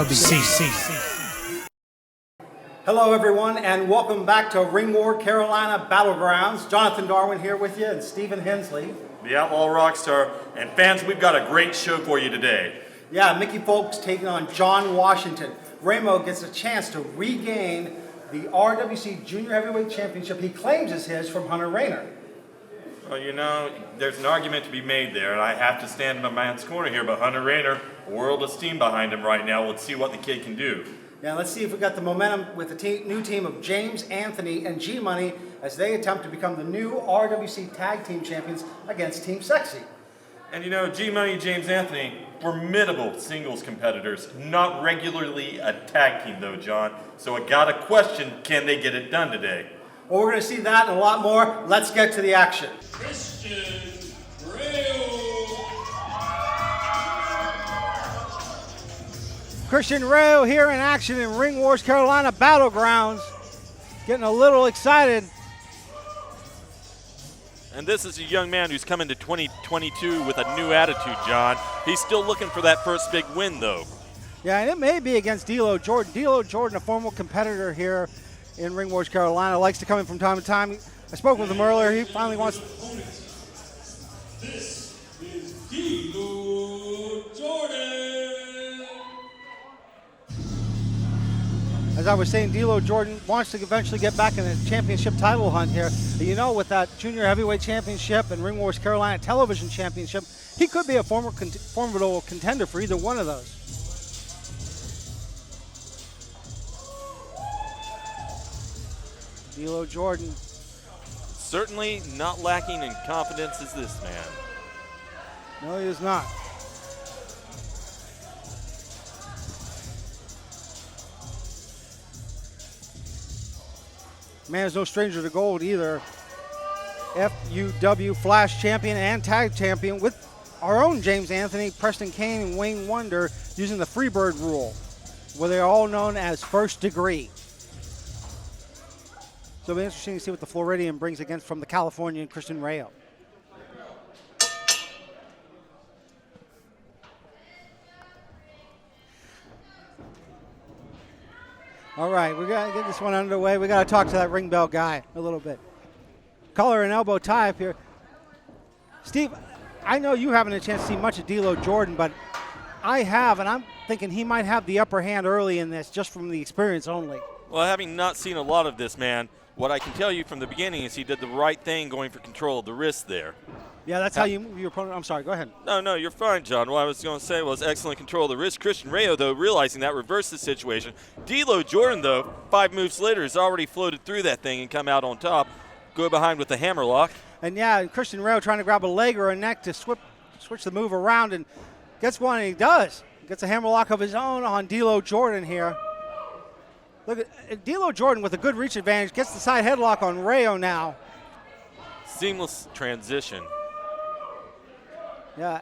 WWC. Hello, everyone, and welcome back to Raynor, Carolina BattleGrounds. Jonathan Darwin here with you, and Stephen Hensley. The Outlaw Rockstar. And fans, we've got a great show for you today. Yeah, Mickey Folks taking on John Washington. Raymo gets a chance to regain the RWC Junior Heavyweight Championship he claims is his from Hunter Raynor. Well, you know, there's an argument to be made there, and I have to stand in my man's corner here, but Hunter Raynor, a world of steam behind him right now. Let's see what the kid can do. Yeah, let's see if we got the momentum with the new team of James Anthony and G-Moniy as they attempt to become the new RWC Tag Team Champions against Team Sexxy. And you know, G-Moniy and James Anthony, formidable singles competitors, not regularly a tag team though, John. So I got a question, can they get it done today? Well, we're going to see that and a lot more. Let's get to the action. Christian Rayo here in action in Ring Wars Carolina BattleGrounds. Getting a little excited. And this is a young man who's come into 2022 with a new attitude, John. He's still looking for that first big win, though. Yeah, and it may be against D'Lo Jordan. D'Lo Jordan, a former competitor here in Ring Wars Carolina, likes to come in from time to time. I spoke with him earlier. He finally wants. This is D'Lo Jordan. As I was saying, D'Lo Jordan wants to eventually get back in the championship title hunt here. You know, with that Junior Heavyweight Championship and Ring Wars Carolina Television Championship, he could be a formidable contender for either one of those. D'Lo Jordan. Certainly not lacking in confidence as this man. No, he is not. Man is no stranger to gold either. FUW Flash Champion and Tag Champion with our own James Anthony, Preston Kane, and Wayne Wonder using the Freebird rule, where they're all known as First Degree. So it'll be interesting to see what the Floridian brings against from the Californian Christian Rayo. All right, we got to get this one underway. We got to talk to that ring bell guy a little bit. Collar and elbow tie up here. Steve, I know you haven't had a chance to see much of D'Lo Jordan, but I have, and I'm thinking he might have the upper hand early in this just from the experience only. Well, having not seen a lot of this man, what I can tell you from the beginning is he did the right thing going for control of the wrist there. Yeah, that's how you move your opponent. I'm sorry, go ahead. No, you're fine, John. What I was going to say was excellent control of the wrist. Christian Rayo, though, realizing that, reversed the situation. D'Lo Jordan, though, 5 moves later, has already floated through that thing and come out on top. Go behind with the hammerlock. And yeah, Christian Rayo trying to grab a leg or a neck to switch the move around, and gets one, and he does. Gets a hammerlock of his own on D'Lo Jordan here. Look at D'Lo Jordan with a good reach advantage. Gets the side headlock on Rayo now. Seamless transition. Yeah,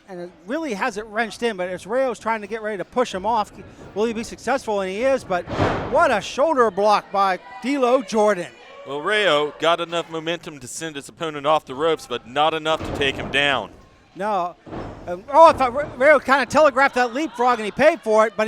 and it really has it wrenched in, but as Rayo's trying to get ready to push him off, will he be successful? And he is, but what a shoulder block by D'Lo Jordan. Well, Rayo got enough momentum to send his opponent off the ropes, but not enough to take him down. No. I thought Rayo kind of telegraphed that leapfrog, and he paid for it, but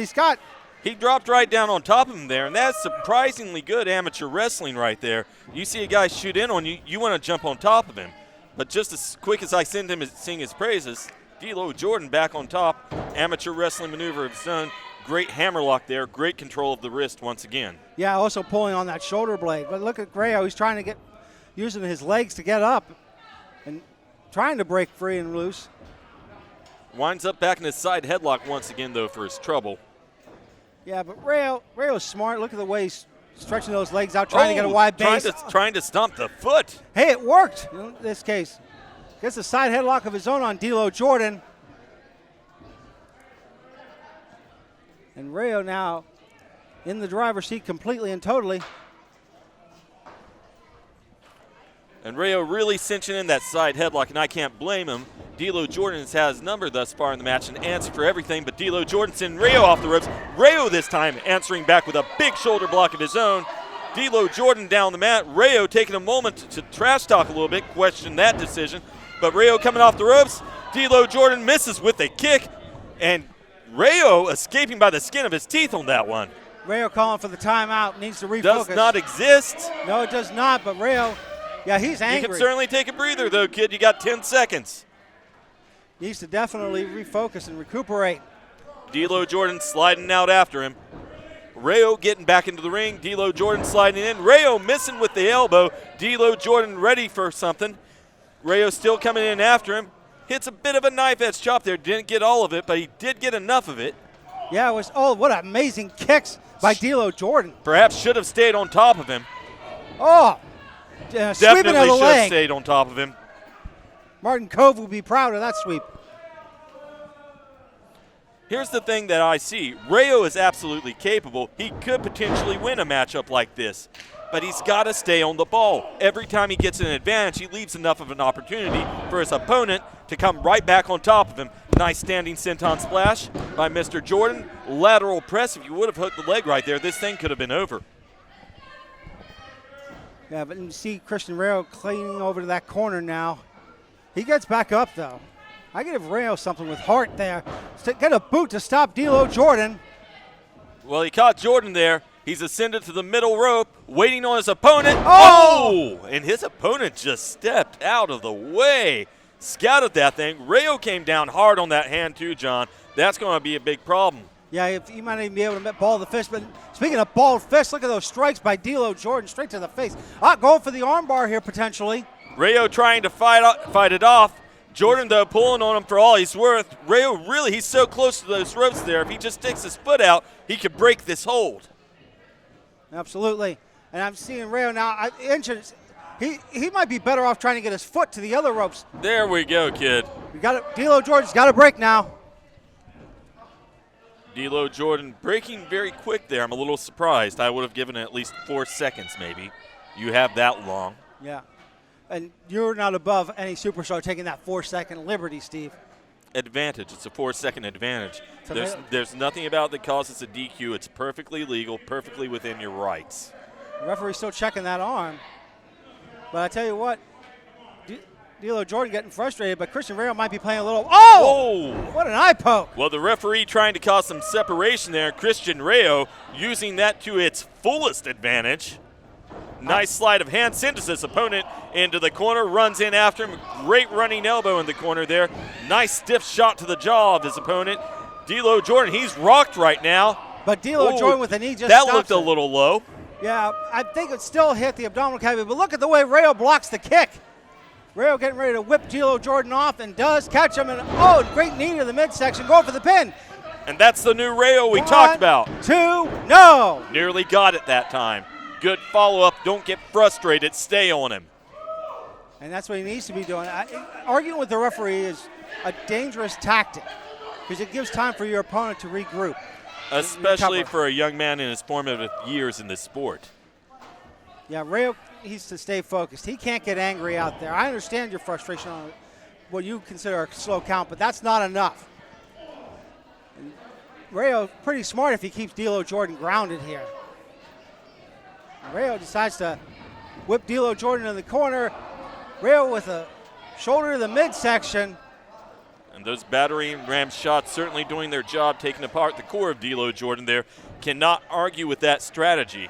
He dropped right down on top of him there, and that's surprisingly good amateur wrestling right there. You see a guy shoot in on you, you want to jump on top of him. But just as quick as I send him sing his praises, D'Lo Jordan back on top, amateur wrestling maneuver of his own. Great hammerlock there, great control of the wrist once again. Yeah, also pulling on that shoulder blade. But look at Rayo, he's trying to using his legs to get up and trying to break free and loose. Winds up back in his side headlock once again, though, for his trouble. Yeah, but Rayo's smart. Look at the way he's stretching those legs out, trying to get a wide base. Trying to stomp the foot. Hey, it worked in this case. Gets a side headlock of his own on D'Lo Jordan. And Rayo now in the driver's seat completely and totally. And Rayo really cinching in that side headlock, and I can't blame him. D'Lo Jordan has had his number thus far in the match and answered for everything, but D'Lo Jordan sending Rayo off the ropes. Rayo this time answering back with a big shoulder block of his own. D'Lo Jordan down the mat. Rayo taking a moment to trash talk a little bit, question that decision. But Rayo coming off the ropes. D'Lo Jordan misses with a kick, and Rayo escaping by the skin of his teeth on that one. Rayo calling for the timeout, needs to refocus. Does not exist. No, it does not, but Rayo, yeah, he's angry. You can certainly take a breather, though, kid. You got 10 seconds. Needs to definitely refocus and recuperate. D'Lo Jordan sliding out after him. Rayo getting back into the ring. D'Lo Jordan sliding in. Rayo missing with the elbow. D'Lo Jordan ready for something. Rayo still coming in after him. Hits a bit of a knife edge chop there. Didn't get all of it, but he did get enough of it. Yeah, it was, what amazing kicks by D'Lo Jordan. Perhaps should have stayed on top of him. Oh, sweeping of Definitely the should have leg. stayed on top of him. Martin Cove will be proud of that sweep. Here's the thing that I see. Rayo is absolutely capable. He could potentially win a matchup like this, but he's got to stay on the ball. Every time he gets an advantage, he leaves enough of an opportunity for his opponent to come right back on top of him. Nice standing senton splash by Mr. Jordan. Lateral press. If you would have hooked the leg right there, this thing could have been over. Yeah, but you see Christian Rayo cleaning over to that corner now. He gets back up, though. I give Rayo something with heart there. To get a boot to stop D'Lo Jordan. Well, he caught Jordan there. He's ascended to the middle rope, waiting on his opponent. Oh! And his opponent just stepped out of the way. Scouted that thing. Rayo came down hard on that hand too, John. That's going to be a big problem. Yeah, he might even be able to ball the fist. But speaking of balled fist, look at those strikes by D'Lo Jordan straight to the face. Going for the armbar here potentially. Rayo trying to fight it off. Jordan, though, pulling on him for all he's worth. Rayo, really, he's so close to those ropes there. If he just sticks his foot out, he could break this hold. Absolutely. And I'm seeing Rayo now. He might be better off trying to get his foot to the other ropes. There we go, kid. D'Lo Jordan's got a break now. D'Lo Jordan breaking very quick there. I'm a little surprised. I would have given it at least 4 seconds, maybe. You have that long. Yeah. And you're not above any superstar taking that 4-second liberty, Steve. Advantage. It's a 4-second advantage. There's nothing about it that causes a DQ. It's perfectly legal, perfectly within your rights. The referee's still checking that arm. But I tell you what, D'Lo Jordan getting frustrated, but Christian Rayo might be playing a little. Oh! What an eye poke. Well, the referee trying to cause some separation there. Christian Rayo using that to its fullest advantage. Nice sleight of hand, sends his opponent into the corner, runs in after him. Great running elbow in the corner there. Nice stiff shot to the jaw of his opponent. D'Lo Jordan, he's rocked right now. But D'Lo Jordan with a knee just that stops looked a it. little low. Yeah, I think it still hit the abdominal cavity, but look at the way Rayo blocks the kick. Rayo getting ready to whip D'Lo Jordan off and does catch him. And great knee to the midsection, going for the pin. And that's the new Rayo we talked about. 1, 2, no. Nearly got it that time. Good follow-up. Don't get frustrated. Stay on him. And that's what he needs to be doing. Arguing with the referee is a dangerous tactic because it gives time for your opponent to regroup. Especially for a young man in his formative years in this sport. Yeah, Rayo needs to stay focused. He can't get angry out there. I understand your frustration on what you consider a slow count, but that's not enough. And Rayo's pretty smart if he keeps D'Lo Jordan grounded here. Rayo decides to whip D'Lo Jordan in the corner. Rayo with a shoulder to the midsection. And those battering ram shots certainly doing their job, taking apart the core of D'Lo Jordan there. Cannot argue with that strategy.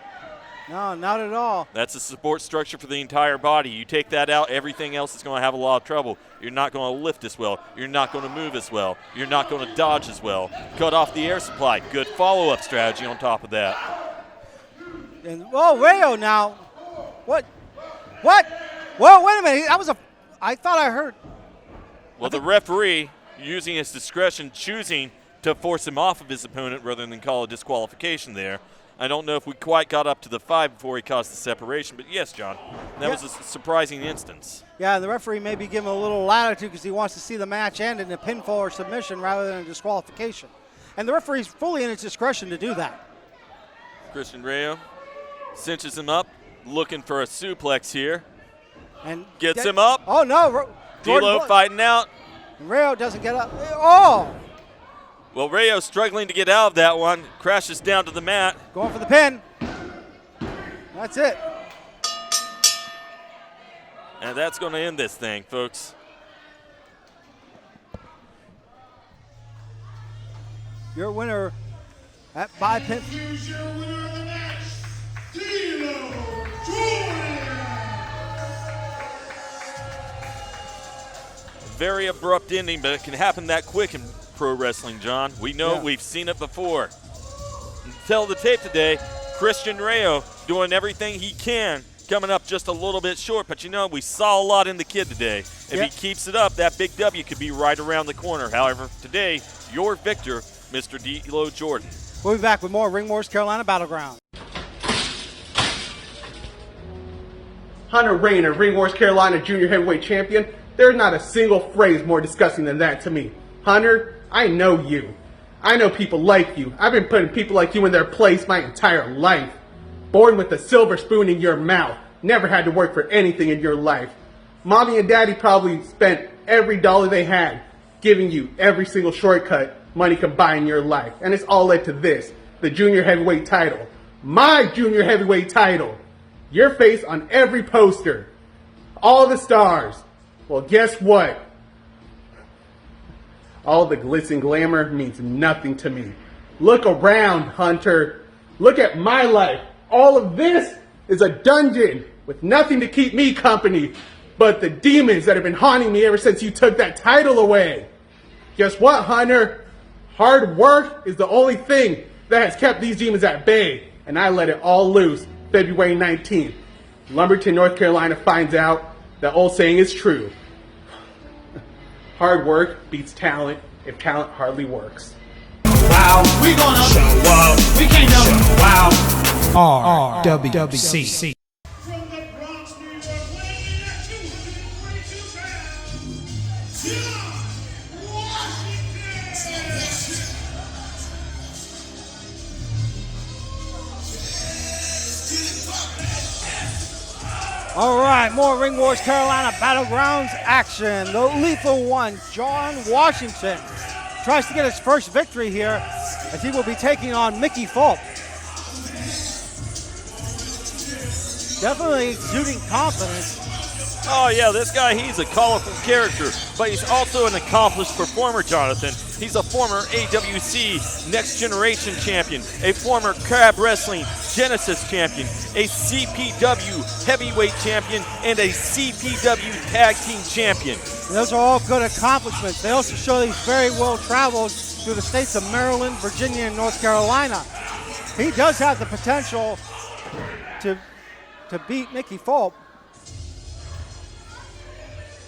No, not at all. That's a support structure for the entire body. You take that out, everything else is going to have a lot of trouble. You're not going to lift as well. You're not going to move as well. You're not going to dodge as well. Cut off the air supply. Good follow-up strategy on top of that. And Rayo now. What? Well, wait a minute. I thought I heard. Well, the referee, using his discretion, choosing to force him off of his opponent rather than call a disqualification there. I don't know if we quite got up to the 5 before he caused the separation, but yes, John, that was a surprising instance. Yeah, the referee may be giving a little latitude because he wants to see the match end in a pinfall or submission rather than a disqualification. And the referee's fully in his discretion to do that. Christian Rayo cinches him up, looking for a suplex here. And gets him up. Oh, no. D'Lo fighting out. Rayo doesn't get up. Oh! Well, Rayo struggling to get out of that one. Crashes down to the mat. Going for the pin. That's it. And that's going to end this thing, folks. your winner by pin. Here's your winner of the match, D-Lo Jordan. Very abrupt ending, but it can happen that quick in pro wrestling, John. We know, Yeah. We've seen it before. Tell the tape today, Christian Rayo doing everything he can, coming up just a little bit short, but you know, we saw a lot in the kid today. If Yeah. he keeps it up, that big W could be right around the corner. However, today, your victor, Mr. D-Lo Jordan. We'll be back with more Ring Wars Carolina Battleground. Hunter Raynor, Ring Wars Carolina Junior Heavyweight Champion. There's not a single phrase more disgusting than that to me. Hunter, I know you. I know people like you. I've been putting people like you in their place my entire life. Born with a silver spoon in your mouth. Never had to work for anything in your life. Mommy and Daddy probably spent every dollar they had giving you every single shortcut money can buy in your life. And it's all led to this, the Junior Heavyweight title. My Junior Heavyweight title. Your face on every poster. All the stars. Well, guess what? All the glitz and glamour means nothing to me. Look around, Hunter. Look at my life. All of this is a dungeon with nothing to keep me company but the demons that have been haunting me ever since you took that title away. Guess what, Hunter? Hard work is the only thing that has kept these demons at bay, and I let it all loose February 19th. Lumberton, North Carolina finds out that old saying is true. Hard work beats talent if talent hardly works. Wow, we gonna show up. We can't show wow. RWC. From the Bronx, New York, weighing in at 242 pounds, John Washington. All right, more Ring Wars Carolina Battlegrounds action. The lethal one, John Washington, tries to get his first victory here as he will be taking on Mickey Fulp. Definitely exuding confidence. Oh yeah, this guy, he's a colorful character, but he's also an accomplished performer, Jonathan. He's a former AWC Next Generation champion, a former Crab Wrestling Genesis champion, a CPW Heavyweight champion, and a CPW Tag Team champion. And those are all good accomplishments. They also show he's very well traveled through the states of Maryland, Virginia, and North Carolina. He does have the potential to beat Mickey Fulp.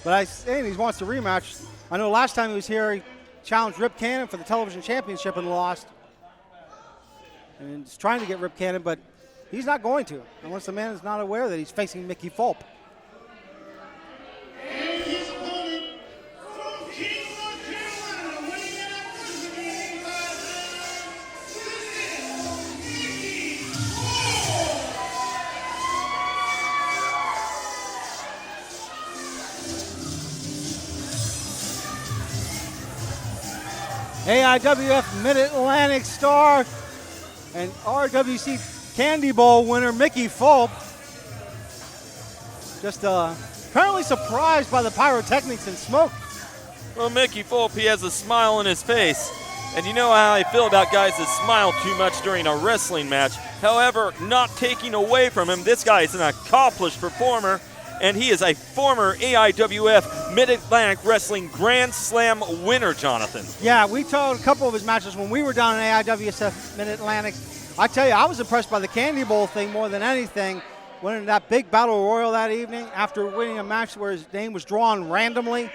But I think he wants to rematch. I know last time he was here, he challenged Rip Cannon for the television championship and lost. And he's trying to get Rip Cannon, but he's not going to, unless the man is not aware that he's facing Mickey Fulp. And his opponent from King of Carolina, weighing in at 185 pounds, Mickey Fulp. AIWF Mid-Atlantic star and RWC Candy Bowl winner Mickey Fulp. Just apparently surprised by the pyrotechnics and smoke. Well, Mickey Fulp, he has a smile on his face. And you know how I feel about guys that smile too much during a wrestling match. However, not taking away from him, this guy is an accomplished performer, and he is a former AIWF Mid-Atlantic Wrestling Grand Slam winner, Jonathan. Yeah, we told a couple of his matches when we were down in AIWSF Mid-Atlantic. I tell you, I was impressed by the Candy Bowl thing more than anything. Winning that big battle royal that evening after winning a match where his name was drawn randomly.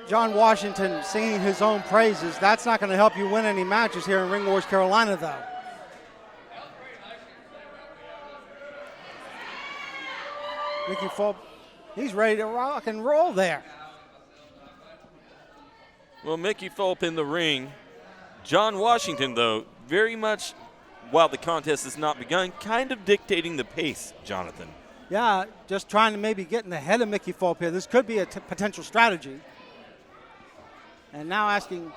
John Washington singing his own praises. That's not going to help you win any matches here in Ring Wars Carolina, though. Mickey Fulp, he's ready to rock and roll there. Well, Mickey Fulp in the ring. John Washington, though, very much, while the contest has not begun, kind of dictating the pace, Jonathan. Yeah, just trying to maybe get in the head of Mickey Fulp here. This could be a potential strategy. And now asking,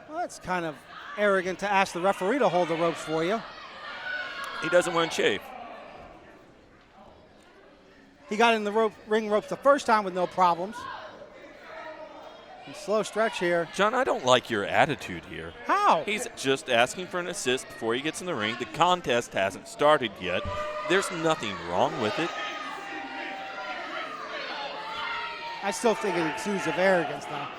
well, that's kind of arrogant to ask the referee to hold the ropes for you. He doesn't want to chafe. He got in the ring ropes the first time with no problems. Slow stretch here. John, I don't like your attitude here. How? He's just asking for an assist before he gets in the ring. The contest hasn't started yet. There's nothing wrong with it. I still think it exudes of arrogance now.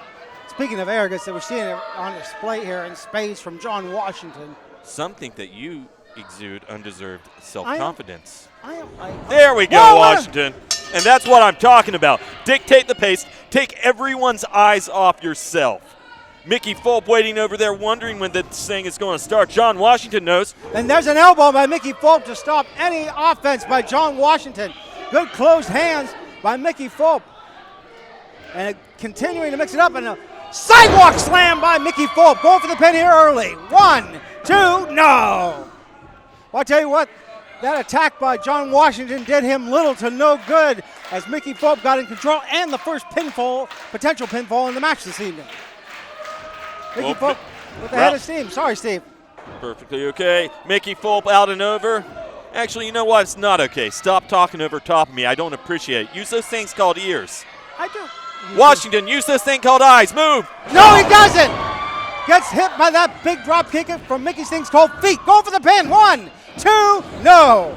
Speaking of arrogance, we're seeing it on display here in spades from John Washington. Some think that you exude undeserved self-confidence. I There we go, Whoa, Washington. And that's what I'm talking about. Dictate the pace. Take everyone's eyes off yourself. Mickey Fulp waiting over there wondering when this thing is going to start. John Washington knows. And there's an elbow by Mickey Fulp to stop any offense by John Washington. Good closed hands by Mickey Fulp. And continuing to mix it up, and a sidewalk slam by Mickey Fulp. Going for the pin here early. 1, 2, no. Well, I'll tell you what, that attack by John Washington did him little to no good as Mickey Fulp got in control and the first pinfall, potential pinfall in the match this evening. Mickey Fulp with the head of steam. Sorry, Steve. Perfectly okay. Mickey Fulp out and over. Actually, you know what? It's not okay. Stop talking over top of me. I don't appreciate it. Use those things called ears. I do. Washington, use this thing called eyes. Move. No, he doesn't. Gets hit by that big drop kick from Mickey's things called feet. Go for the pin. 1, 2, no.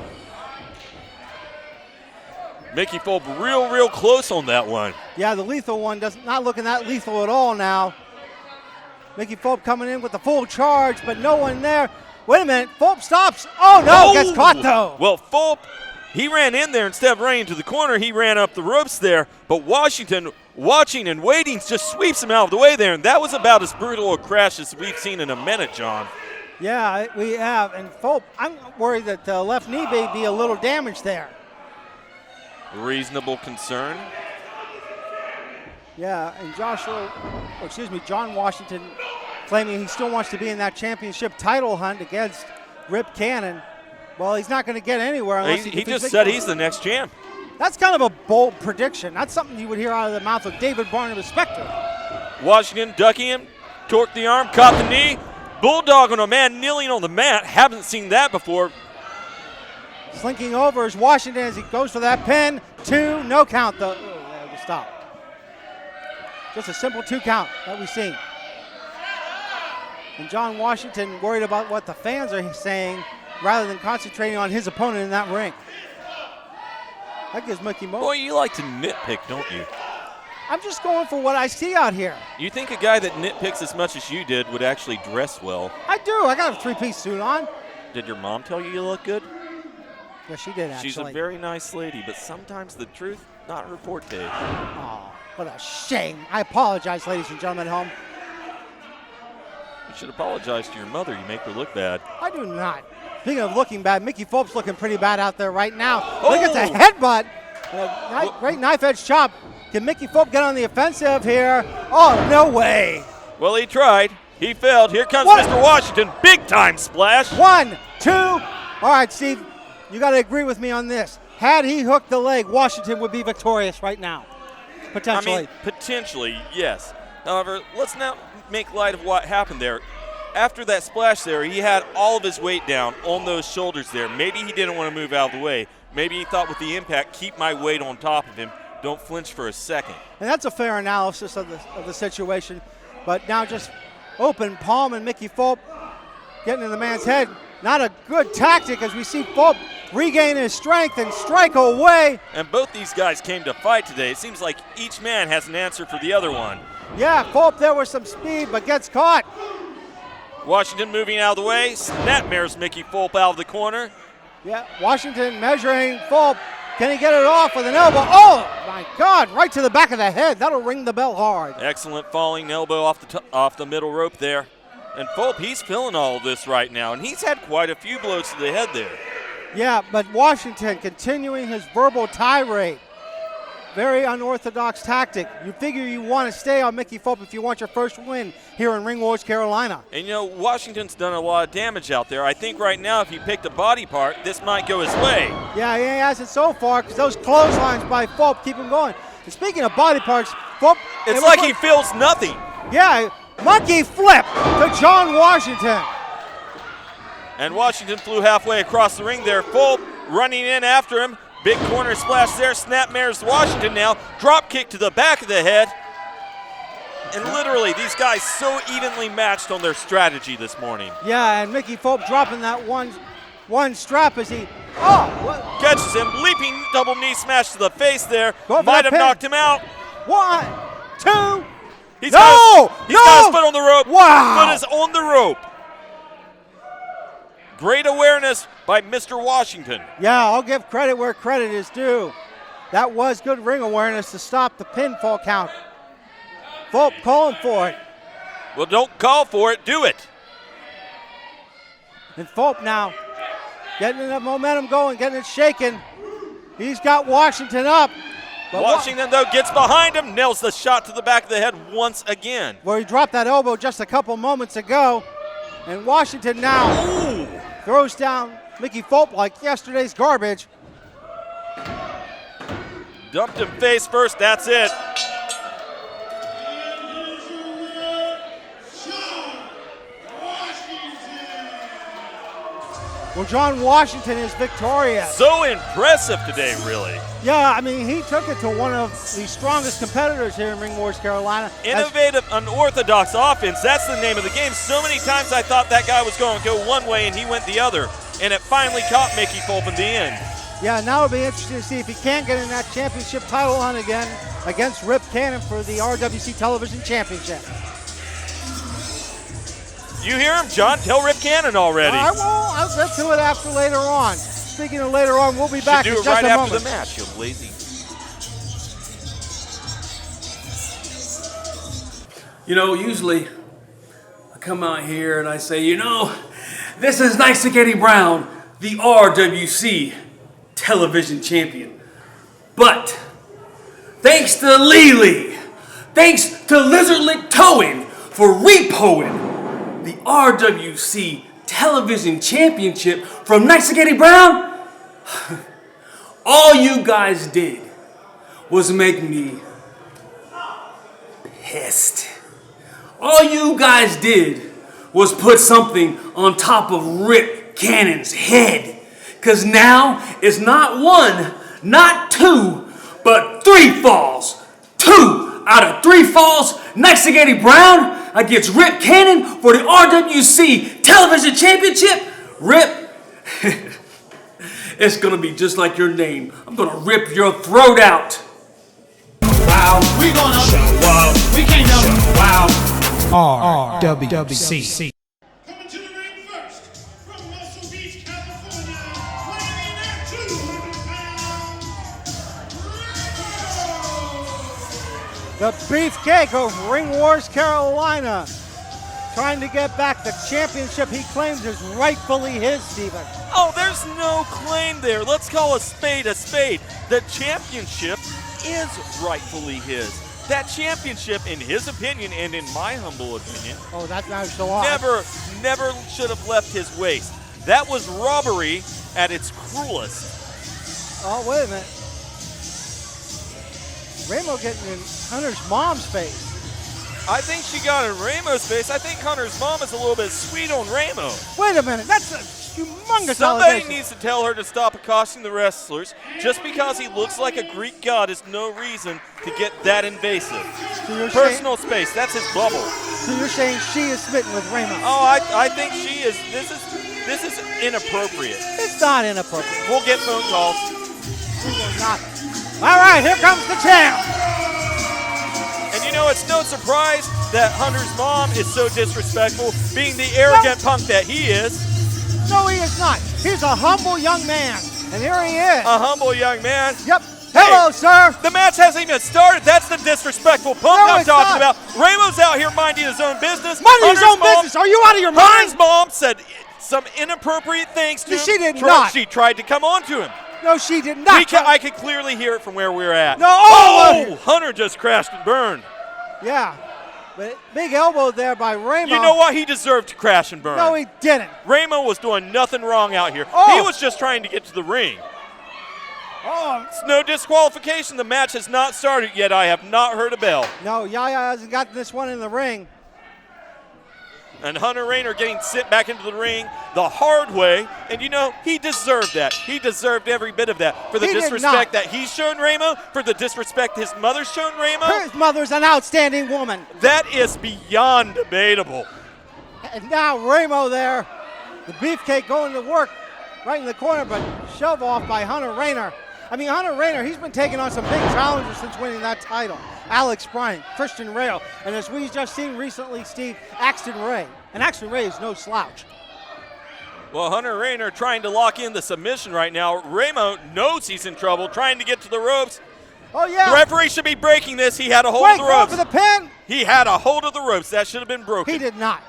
Mickey Fulp real close on that one. Yeah, the lethal one not looking that lethal at all now. Mickey Fulp coming in with the full charge, but no one there. Wait a minute, Fulp stops. Oh no, gets caught though. Well, Fulp, he ran in there instead of running to the corner. He ran up the ropes there, but Washington, watching and waiting, just sweeps him out of the way there, and that was about as brutal a crash as we've seen in a minute, John. Yeah, we have, and Fulp, I'm worried that the left knee may be a little damaged there. Reasonable concern. Yeah, and John Washington claiming he still wants to be in that championship title hunt against Rip Cannon. Well, he's not going to get anywhere unless He just said he's the next champ. That's kind of a bold prediction. That's something you would hear out of the mouth of David Barnabas Spector. Washington ducking him, torqued the arm, caught the knee, bulldog on a man kneeling on the mat. Haven't seen that before. Slinking over is Washington as he goes for that pin. 2, no count though. Oh, there we stop. Just a simple 2 count that we've seen. And John Washington worried about what the fans are saying rather than concentrating on his opponent in that ring. That gives Mickey Mo. Boy, you like to nitpick, don't you? I'm just going for what I see out here. You think a guy that nitpicks as much as you did would actually dress well? I do. I got a 3-piece suit on. Did your mom tell you look good? Yeah, she did actually. She's a very nice lady, but sometimes the truth, not her forte. Oh, what a shame. I apologize, ladies and gentlemen at home. You should apologize to your mother. You make her look bad. I do not. Speaking of looking bad, Mickey Fulp's looking pretty bad out there right now. Oh! Look at the headbutt. Great knife edge chop. Can Mickey Fulp get on the offensive here? Oh, no way. Well, he tried. He failed. Here comes What? Mr. Washington. Big time splash. 1, 2. All right, Steve, you got to agree with me on this. Had he hooked the leg, Washington would be victorious right now. Potentially. I mean, potentially, yes. However, let's not make light of what happened there. After that splash there, he had all of his weight down on those shoulders there. Maybe he didn't want to move out of the way. Maybe he thought with the impact, keep my weight on top of him. Don't flinch for a second. And that's a fair analysis of the situation. But now just open palm and Mickey Fulp getting in the man's head. Not a good tactic as we see Fulp regain his strength and strike away. And both these guys came to fight today. It seems like each man has an answer for the other one. Yeah, Fulp there with some speed but gets caught. Washington moving out of the way. Snapmares Mickey Fulp out of the corner. Yeah, Washington measuring Fulp. Can he get it off with an elbow? Oh, my God, right to the back of the head. That'll ring the bell hard. Excellent falling elbow off the middle rope there. And Fulp, he's feeling all of this right now, and he's had quite a few blows to the head there. Yeah, but Washington continuing his verbal tirade. Very unorthodox tactic. You figure you want to stay on Mickey Fulp if you want your first win here in Ring Wars, Carolina. And you know, Washington's done a lot of damage out there. I think right now if he picked a body part, this might go his way. Yeah, he hasn't so far because those clotheslines by Fulp keep him going. And speaking of body parts, Fulp. It's like he feels nothing. Yeah, monkey flip to John Washington. And Washington flew halfway across the ring there. Fulp running in after him. Big corner splash there. Snapmares Washington now. Drop kick to the back of the head. And literally, these guys so evenly matched on their strategy this morning. Yeah, and Mickey Fope dropping that one strap as he, what? Catches him, leaping double knee smash to the face there. Go for Might that have pin. knocked him out. 1, 2. He's No! got his No! foot on the rope. Wow! Foot is on the rope. Great awareness by Mr. Washington. Yeah, I'll give credit where credit is due. That was good ring awareness to stop the pinfall count. Fope calling for it. Well, don't call for it, do it. And Fope now getting the momentum going, getting it shaken. He's got Washington up. But Washington, though, gets behind him, nails the shot to the back of the head once again. where he dropped that elbow just a couple moments ago. And Washington now throws down Mickey Fope like yesterday's garbage. Dumped him face first, that's it. Well, John Washington is victorious. So impressive today, really. Yeah, I mean, he took it to one of the strongest competitors here in Ring Wars Carolina. Innovative, unorthodox offense, that's the name of the game. So many times I thought that guy was going to go one way and he went the other. And it finally caught Mickey Fope in the end. Yeah, now it'll be interesting to see if he can get in that championship title hunt again against Rip Cannon for the RWC Television Championship. You hear him, John? Tell Rip Cannon already. I will. I'll get to it after later on. Speaking of later on, we'll be back Should in do it just right a after moment. the match, you lazy. You know, usually I come out here and I say, you know, this is Sexxxy Brown, the RWC television champion. But thanks to Lily, thanks to Lizard Lick Towing for repoing the RWC television championship from Sexxxy Brown, all you guys did was make me pissed. All you guys did was put something on top of Rip Cannon's head. Cause now it's not one, not two, but 3 falls. 2 out of 3 falls. Sexxxy Brown against Rip Cannon for the RWC Television Championship. Rip, it's gonna be just like your name. I'm gonna rip your throat out. Wow, we gonna show up. We can't show wow. Coming RWC. to the ring first, from Muscle Beach, California, weighing in at 200 pounds, The Beefcake of Ring Wars Carolina, trying to get back the championship he claims is rightfully his, Steven. Oh, there's no claim there. Let's call a spade a spade. The championship is rightfully his. That championship, in his opinion and in my humble opinion, Oh, that's not so odd. never should have left his waist. That was robbery at its cruelest. Oh, wait a minute. Raymo getting in Hunter's mom's face. I think she got in Raymo's face. I think Hunter's mom is a little bit sweet on Raymo. Wait a minute, that's a humongous Somebody allegation. needs to tell her to stop accosting the wrestlers. Just because he looks like a Greek god is no reason to get that invasive. So you're Personal space, that's his bubble. So you're saying she is smitten with Raymo? Oh, I think she is. This is inappropriate. It's not inappropriate. We'll get phone calls. We will not. All right, here comes the champ. And you know, it's no surprise that Hunter's mom is so disrespectful, being the arrogant punk that he is. No, he is not. He's a humble young man, and here he is. A humble young man. Yep. Hello, sir. The match hasn't even started. That's the disrespectful punk No, I'm it's talking not. about. Raymo's out here minding his own business. Minding his Hunter's own mom- business. Are you out of your Hunter's mind? mom said some inappropriate things to him. She did not. She tried to come on to him. No, she did not. I could clearly hear it from where we were at. No, Hunter just crashed and burned. Yeah, but big elbow there by Raymo. You know what? He deserved to crash and burn. No, he didn't. Raymo was doing nothing wrong out here. Oh. He was just trying to get to the ring. Oh, It's no disqualification. The match has not started yet. I have not heard a bell. no, Yaya hasn't gotten this one in the ring. And Hunter Raynor getting sent back into the ring the hard way. And you know, he deserved that. He deserved every bit of that. For the He did disrespect not. that he's shown Raymo, for the disrespect his mother's shown Raymo. His mother's an outstanding woman. That is beyond debatable. And now Raymo there. The beefcake going to work right in the corner, but shove off by Hunter Raynor. I mean, Hunter Raynor, he's been taking on some big challenges since winning that title. Alex Bryant, Christian Rayo, and as we've just seen recently, Steve, Axton Ray. And Axton Ray is no slouch. Well, Hunter Raynor trying to lock in the submission right now. Raymo knows he's in trouble, trying to get to the ropes. Oh, yeah. The referee should be breaking this. He had a hold Wait, of the going ropes. for the pin. He had a hold of the ropes. That should have been broken. He did not.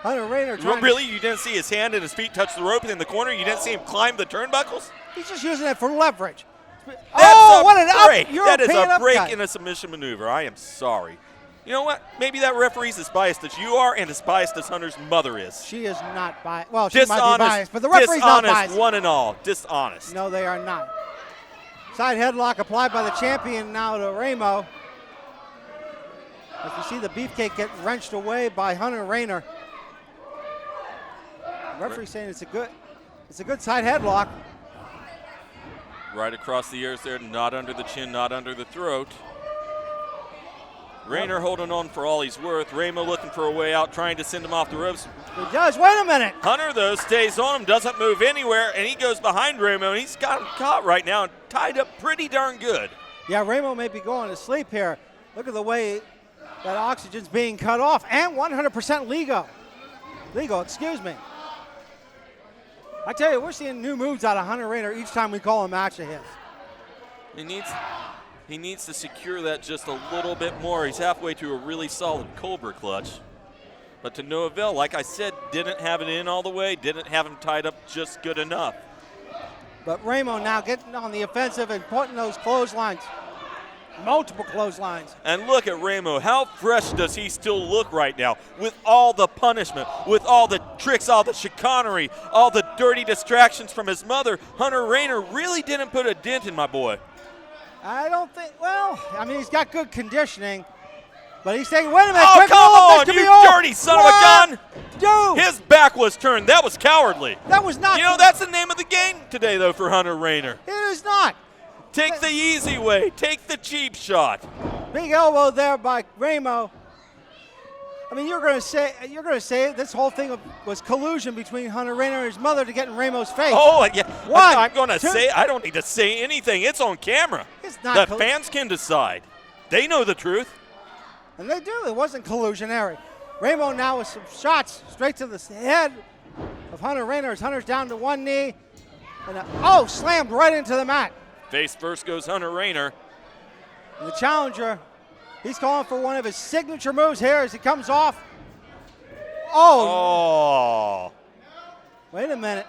Hunter Raynor trying Really? You didn't see his hand and his feet touch the rope in the corner? You didn't see him climb the turnbuckles? he's just using it for leverage. That's Oh, a what an break. up That is European a break upcut. in a submission maneuver. I am sorry. You know what? Maybe that referee's as biased as you are and as biased as Hunter's mother is. She is not biased. Well, she might be biased, but the dishonest, referee's not biased. one and all. Dishonest. No, they are not. Side headlock applied by the champion now to Raymo. As you see the beefcake get wrenched away by Hunter Raynor. The referee saying it's a good side headlock. Right across the ears there, not under the chin, not under the throat. Raynor holding on for all he's worth. Raymo looking for a way out, trying to send him off the ropes. He does. Wait a minute. Hunter, though, stays on him, doesn't move anywhere, and he goes behind Raymo, and he's got him caught right now and tied up pretty darn good. Yeah, Raymo may be going to sleep here. Look at the way that oxygen's being cut off, and 100% legal, excuse me. I tell you, we're seeing new moves out of Hunter Raynor each time we call a match of his. He needs to secure that just a little bit more. He's halfway to a really solid Cobra clutch. But to no avail, like I said, didn't have it in all the way, didn't have him tied up just good enough. But Raymo now getting on the offensive and putting those clotheslines, multiple clotheslines. And look at Raymo. How fresh does he still look right now with all the punishment, with all the tricks, all the chicanery, all the dirty distractions from his mother? Hunter Raynor really didn't put a dent in my boy. I don't think, well, I mean, he's got good conditioning, but he's saying, wait a minute. Oh, quick, come this on, could you be all. dirty son of a gun. Dude, His back was turned. That was cowardly. that was not. You know, that's the name of the game today, though, for Hunter Raynor. It is not. Take the easy way. Take the cheap shot. Big elbow there by Raymo. I mean, you're going to say this whole thing was collusion between Hunter Raynor and his mother to get in Raymo's face. Oh, yeah. One, I'm going to two. say, I don't need to say anything. It's on camera. It's not The fans can decide. They know the truth. And they do. It wasn't collusionary. Raymo now with some shots straight to the head of Hunter Raynor as Hunter's down to one knee. And slammed right into the mat. Face first goes Hunter Raynor. And the challenger, he's calling for one of his signature moves here as he comes off. Oh. Wait a minute.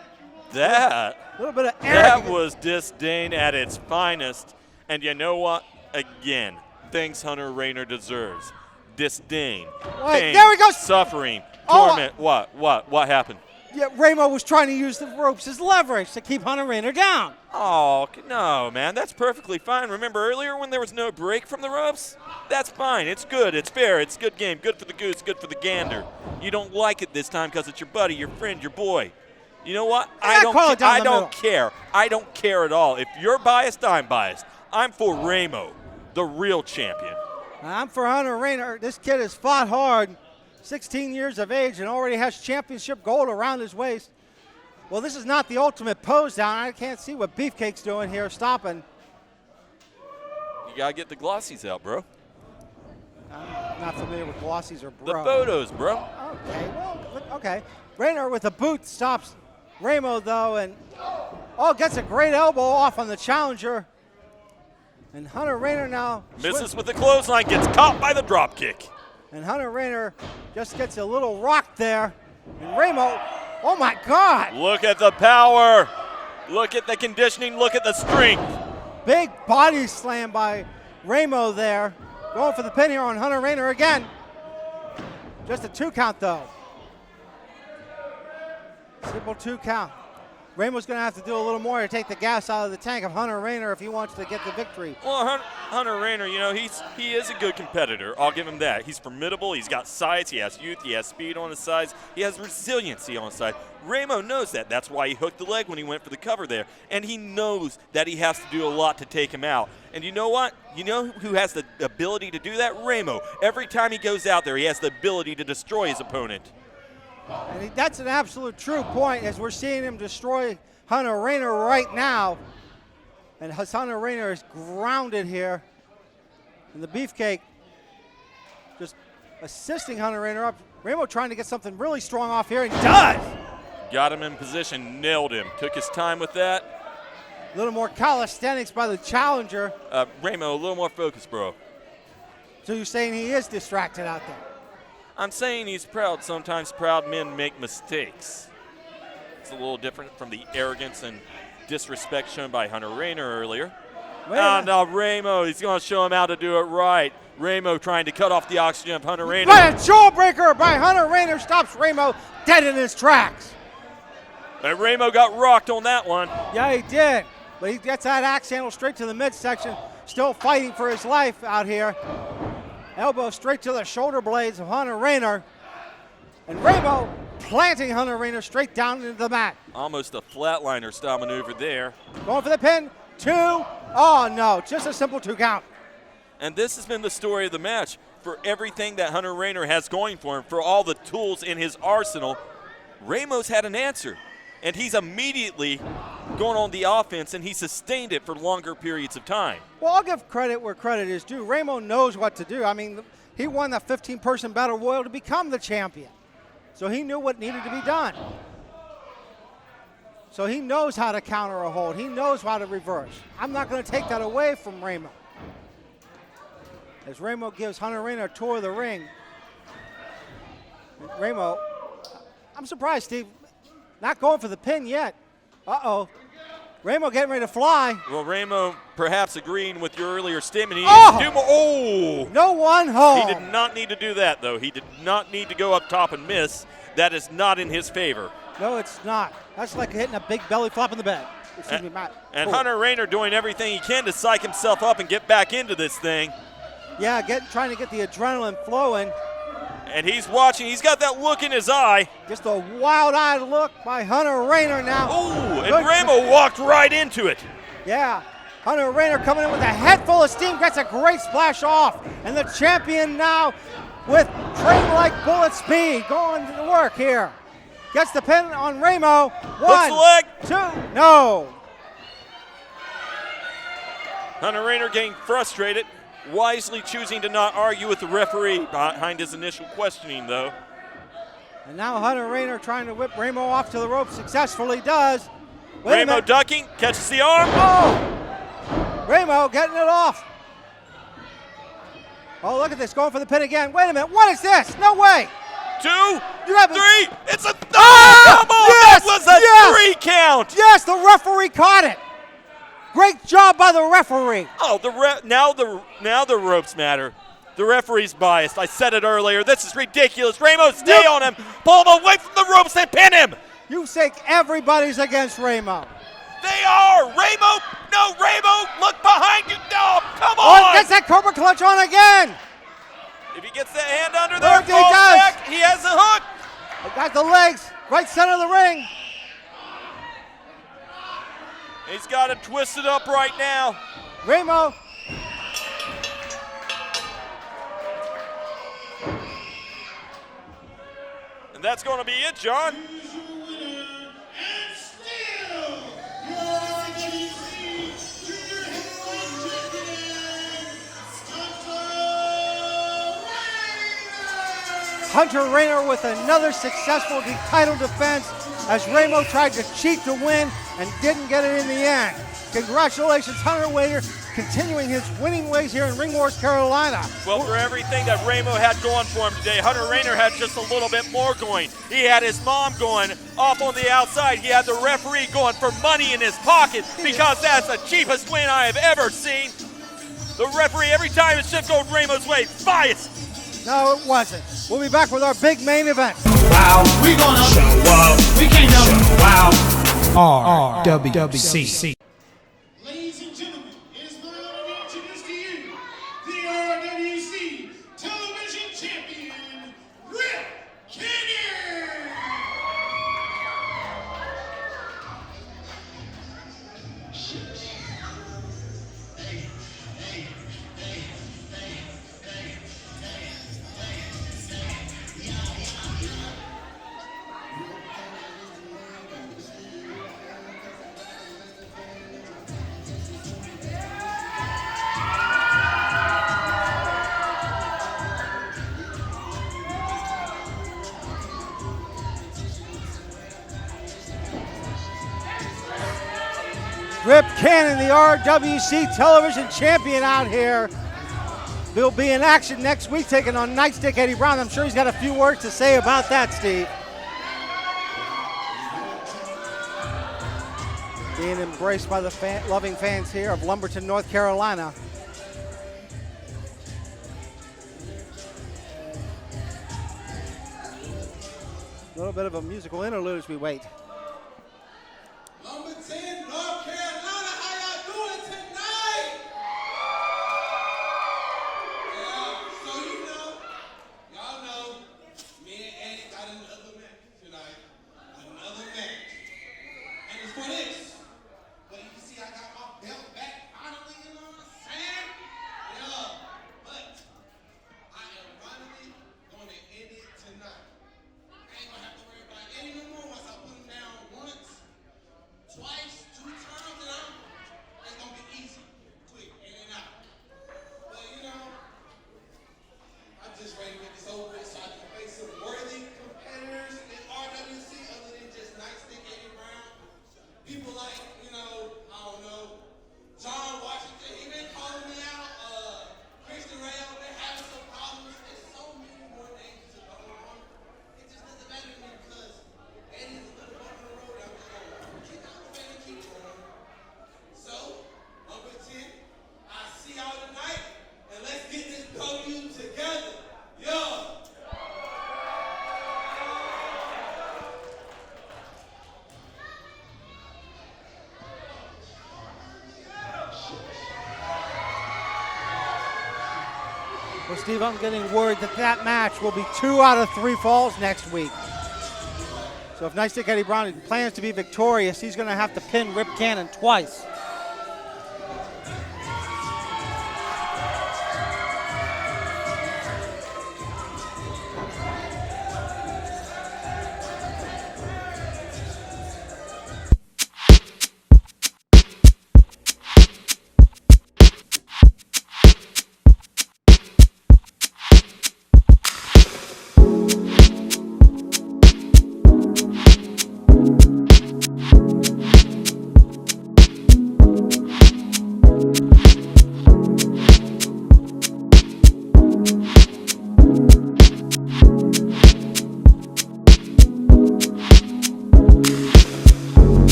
That A little bit of arrogance. That was disdain at its finest. And you know what? Again, things Hunter Raynor deserves. Disdain, Wait, pain, there we go. suffering, Oh, torment. What happened? Yeah, Raymo was trying to use the ropes as leverage to keep Hunter Raynor down. Oh, no, man. That's perfectly fine. Remember earlier when there was no break from the ropes? That's fine. It's good. It's fair. It's good game. Good for the goose. Good for the gander. You don't like it this time because it's your buddy, your friend, your boy. You know what? I don't care. I don't care at all. If you're biased, I'm biased. I'm for Raymo, the real champion. I'm for Hunter Raynor. This kid has fought hard, 16 years of age, and already has championship gold around his waist. Well, this is not the ultimate pose down. I can't see what Beefcake's doing here, stopping. You got to get the glossies out, bro. I'm not familiar with glossies or The bro. photos, bro. Okay, well, okay. Raynor with a boot stops Raymo, though, and gets a great elbow off on the challenger. And Hunter Raynor now Misses with the clothesline, gets caught by the drop kick. And Hunter Raynor just gets a little rock there. And Raymo, oh my God! Look at the power. Look at the conditioning. Look at the strength. Big body slam by Raymo there. Going for the pin here on Hunter Raynor again. Just a 2 count though. Simple 2 count. Raymo's going to have to do a little more to take the gas out of the tank of Hunter Raynor if he wants to get the victory. Well, Hunter Raynor, you know, he is a good competitor. I'll give him that. He's formidable. He's got size. He has youth. He has speed on his sides. He has resiliency on his side. Raymo knows that. That's why he hooked the leg when he went for the cover there. And he knows that he has to do a lot to take him out. And you know what? You know who has the ability to do that? Raymo. Every time he goes out there, he has the ability to destroy his opponent. And that's an absolute true point as we're seeing him destroy Hunter Raynor right now. And Hunter Raynor is grounded here. And the Beefcake just assisting Hunter Raynor up. Raymo trying to get something really strong off here, and he does! Got him in position, nailed him. Took his time with that. A little more calisthenics by the challenger. Raymo, a little more focus, bro. So you're saying he is distracted out there? I'm saying he's proud. Sometimes proud men make mistakes. It's a little different from the arrogance and disrespect shown by Hunter Raynor earlier. Now Raymo, he's going to show him how to do it right. Raymo trying to cut off the oxygen of Hunter Raynor. But a jawbreaker by Hunter Raynor stops Raymo dead in his tracks. And Raymo got rocked on that one. Yeah, he did. But he gets that axe handle straight to the midsection. Still fighting for his life out here. Elbow straight to the shoulder blades of Hunter Raynor. And Raymo planting Hunter Raynor straight down into the mat. Almost a flatliner style maneuver there. Going for the pin. 2. Oh, no. Just a simple 2 count. And this has been the story of the match. For everything that Hunter Raynor has going for him, for all the tools in his arsenal, Raymo's had an answer. And he's immediately going on the offense, and he sustained it for longer periods of time. Well, I'll give credit where credit is due. Raymo knows what to do. I mean, he won that 15-person battle royal to become the champion. So he knew what needed to be done. So he knows how to counter a hold. He knows how to reverse. I'm not going to take that away from Raymo. As Raymo gives Hunter Raynor a tour of the ring. Raymo, I'm surprised, Steve. Not going for the pin yet. Uh-oh. Raymo getting ready to fly. Well, Raymo perhaps agreeing with your earlier statement. He Oh! needs to do more. Oh! No one home. He did not need to do that, though. He did not need to go up top and miss. That is not in his favor. No, it's not. That's like hitting a big belly flop in the bed. Excuse me, Matt. And Cool. Hunter Raynor doing everything he can to psych himself up and get back into this thing. Yeah, trying to get the adrenaline flowing. And he's watching. He's got that look in his eye. Just a wild-eyed look by Hunter Raynor now. Oh, and Good. Raymo walked right into it. Yeah, Hunter Raynor coming in with a head full of steam, gets a great splash off. And the champion now with train-like bullet speed going to work here. Gets the pin on Raymo. Hooks the 1, leg. 2, no. Hunter Raynor getting frustrated, wisely choosing to not argue with the referee behind his initial questioning, though. And now Hunter Raynor trying to whip Raymo off to the rope, successfully does. Wait a Raymo minute. ducking, catches the arm. Oh! Raymo getting it off. Oh, look at this, going for the pin again. Wait a minute, what is this? No way. 2, You have 3, it's a come Ah! on, Yes! that was a Yes! 3 count. Yes, the referee caught it. Great job by the referee. Oh, now the ropes matter. The referee's biased. I said it earlier. This is ridiculous. Raymo, stay on him. Pull him away from the ropes and pin him. You think everybody's against Raymo. They are. Raymo, look behind you. No, come Oh, on. gets that Cobra Clutch on again. If he gets that hand under there, Look, he falls does. back, he has a hook. Got the legs, right center of the ring. He's got it twisted up right now. Raymo. And that's going to be it, John. Hunter Raynor with another successful title defense as Raymo tried to cheat to win and didn't get it in the end. Congratulations, Hunter Raynor, continuing his winning ways here in Ring Wars, Carolina. Well, for everything that Raymo had going for him today, Hunter Raynor had just a little bit more going. He had his mom going off on the outside. He had the referee going for money in his pocket because that's the cheapest win I have ever seen. The referee, every time his shift goes Raymo's way, biased. No, it wasn't. We'll be back with our big main event. Wow, we gonna show up. We came down. Wow. RWC. Ladies and gentlemen, it is my honor to introduce to you the RWC Television Champion, Rip Cannon! Rip Cannon, the RWC Television Champion out here. He'll be in action next week taking on Nightstick Eddie Brown. I'm sure he's got a few words to say about that, Steve. Being embraced by the loving fans here of Lumberton, North Carolina. A little bit of a musical interlude as we wait. Lumberton, North Carolina, how y'all doing tonight? Yeah, so y'all know, me and Eddie got another match tonight. Another match. And it's for this. But you can see I got my belt back finally, you know what I'm saying? Yeah. But I am finally going to end it tonight. I ain't going to have to worry about Eddie no more once I put him down once. Twice, 2 times, and it's gonna be easy, quick, in and out. But I'm just ready to get this over with so I can face some worthy competitors in RWC other than just Nightstick Eddie Brown. People like, I don't know, John Washington, he been calling me out. Christian Rayo, they're having some problems. There's so many more things to go on. It just doesn't matter to me because Eddie's a little bump in the road out there. Keep going. So, number 10, I see y'all tonight, and let's get this podium together. Yo! Well, Steve, I'm getting word that match will be 2 out of 3 falls next week. So if Nightstick Eddie Brown plans to be victorious, he's going to have to pin Rip Cannon twice.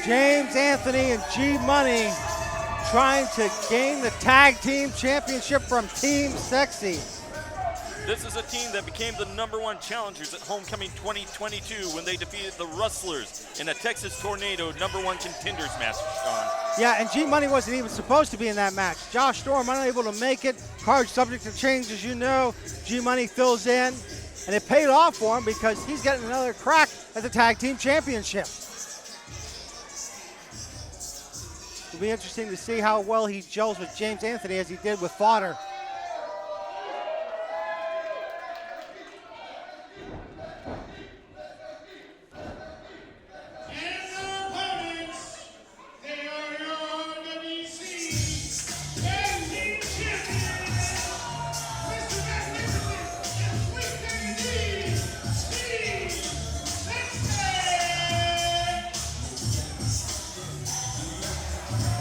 James Anthony and G-Money trying to gain the tag team championship from Team Sexxxy. This is a team that became the #1 challengers at Homecoming 2022 when they defeated the Rustlers in a Texas Tornado #1 contenders match, Sean. Yeah, and G-Money wasn't even supposed to be in that match. Josh Storm unable to make it. Card subject to change, as you know. G-Money fills in. And it paid off for him because he's getting another crack at the tag team championship. It'll be interesting to see how well he gels with James Anthony as he did with Fodder.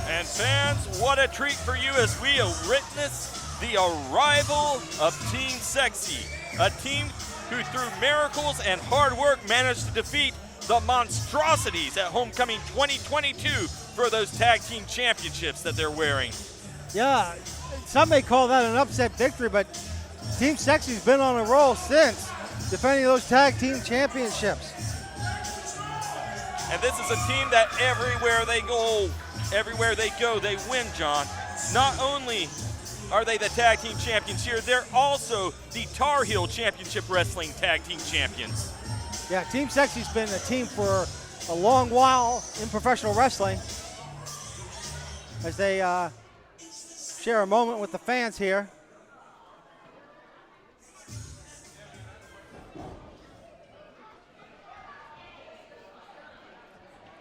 And fans, what a treat for you as we witness the arrival of Team Sexxxy, a team who through miracles and hard work managed to defeat the monstrosities at Homecoming 2022 for those tag team championships that they're wearing. Yeah, some may call that an upset victory, but Team Sexxxy's been on a roll since, defending those tag team championships. And this is a team that everywhere they go, they win, John. Not only are they the tag team champions here, they're also the Tar Heel Championship Wrestling tag team champions. Yeah, Team Sexxxy's been a team for a long while in professional wrestling. As they share a moment with the fans here.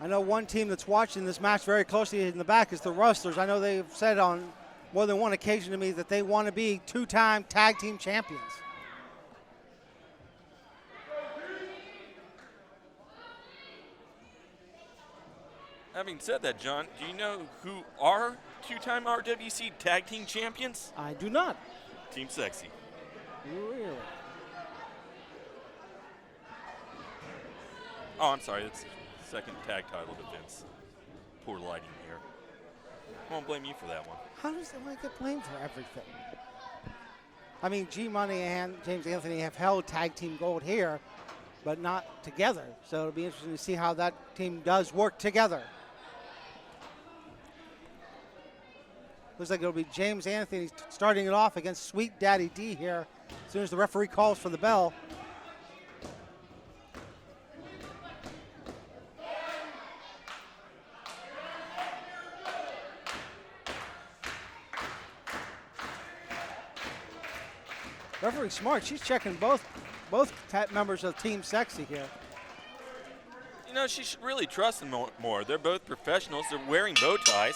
I know one team that's watching this match very closely in the back is the Rustlers. I know they've said on more than one occasion to me that they want to be two-time tag team champions. Having said that, John, do you know who are two-time RWC tag team champions? I do not. Team Sexxxy. Really? Oh, I'm sorry, it's second tag title defense. Poor lighting here. I won't blame you for that one. How does anyone get blamed for everything? I mean, G-Moniy and James Anthony have held tag team gold here, but not together. So it'll be interesting to see how that team does work together. Looks like it'll be James Anthony starting it off against Sweet Daddy D here as soon as the referee calls for the bell. Referee smart. She's checking both members of Team Sexxxy here. You know, she should really trust them more. They're both professionals. They're wearing bow ties.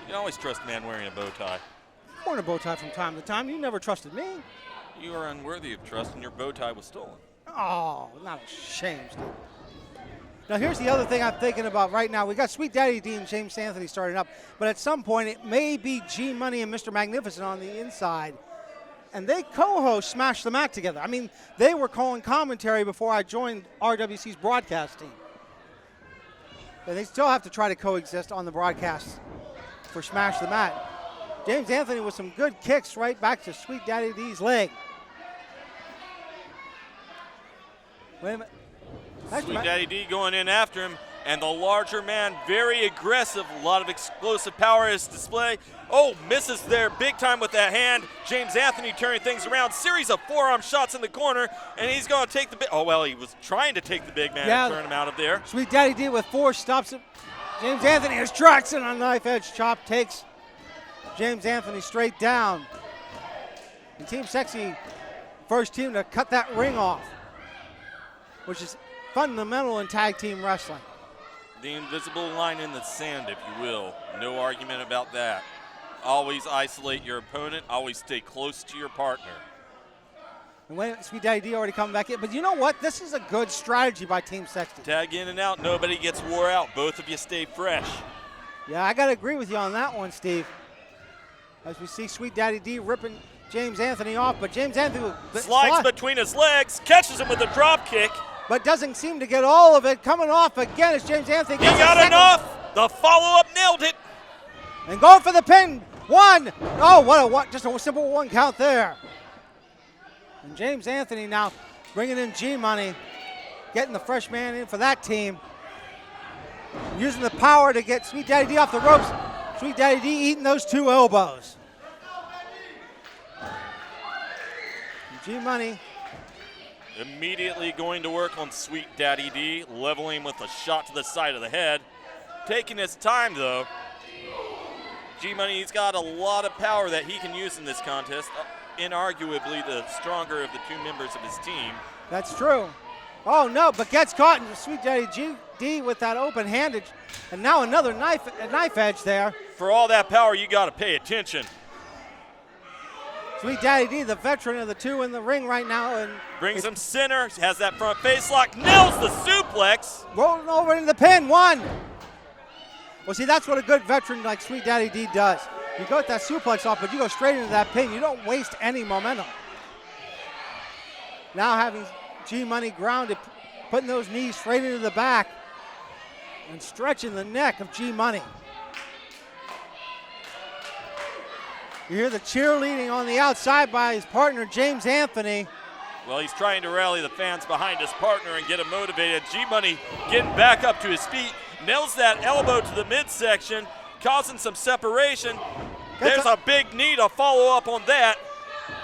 You can always trust a man wearing a bow tie. I've worn a bow tie from time to time. You never trusted me. You are unworthy of trust, and your bow tie was stolen. Oh, not ashamed, Steve. Now, here's the other thing I'm thinking about right now. We got Sweet Daddy D and James Anthony starting up, but at some point it may be G-Moniy and Mr. Magnificent on the inside. And they co-host Smash the Mat together. I mean, they were calling commentary before I joined RWC's broadcast team. And they still have to try to coexist on the broadcast for Smash the Mat. James Anthony with some good kicks right back to Sweet Daddy D's leg. Wait a minute. Sweet Daddy D going in after him, and the larger man, very aggressive, a lot of explosive power is displayed. Oh, misses there big time with that hand. James Anthony turning things around, series of forearm shots in the corner, and he's going to take the big, oh well, he was trying to take the big man and turn him out of there. Sweet Daddy D with 4 stops it. James Anthony has tracks and a knife edge chop takes James Anthony straight down. And Team Sexxxy, first team to cut that ring off, which is fundamental in tag team wrestling. The invisible line in the sand, if you will. No argument about that. Always isolate your opponent. Always stay close to your partner. And wait, Sweet Daddy D already coming back in. But you know what? This is a good strategy by Team Sexxxy. Tag in and out. Nobody gets wore out. Both of you stay fresh. Yeah, I got to agree with you on that one, Steve. As we see Sweet Daddy D ripping James Anthony off. But James Anthony slides between his legs. Catches him with a drop kick. But doesn't seem to get all of it. Coming off again as James Anthony gets he got enough. The follow-up nailed it. And going for the pin. 1. Oh, just a simple 1 count there. And James Anthony now bringing in G-Moniy, getting the fresh man in for that team. Using the power to get Sweet Daddy D off the ropes. Sweet Daddy D eating those 2 elbows. G-Money. Immediately going to work on Sweet Daddy D, leveling with a shot to the side of the head. Taking his time, though. G-Money's got a lot of power that he can use in this contest. Inarguably the stronger of the two members of his team. That's true. Oh, no, but gets caught in Sweet Daddy D with that open handage. And now another knife edge there. For all that power, you got to pay attention. Sweet Daddy D, the veteran of the two in the ring right now. And brings him center, has that front face lock, nails the suplex. Rolling over into the pin, 1. Well, see, that's what a good veteran like Sweet Daddy D does. You go with that suplex off, but you go straight into that pin. You don't waste any momentum. Now having G-Money grounded, putting those knees straight into the back and stretching the neck of G-Money. You hear the cheerleading on the outside by his partner, James Anthony. Well, he's trying to rally the fans behind his partner and get him motivated. G-Money getting back up to his feet, nails that elbow to the midsection, causing some separation. There's a big knee to follow up on that.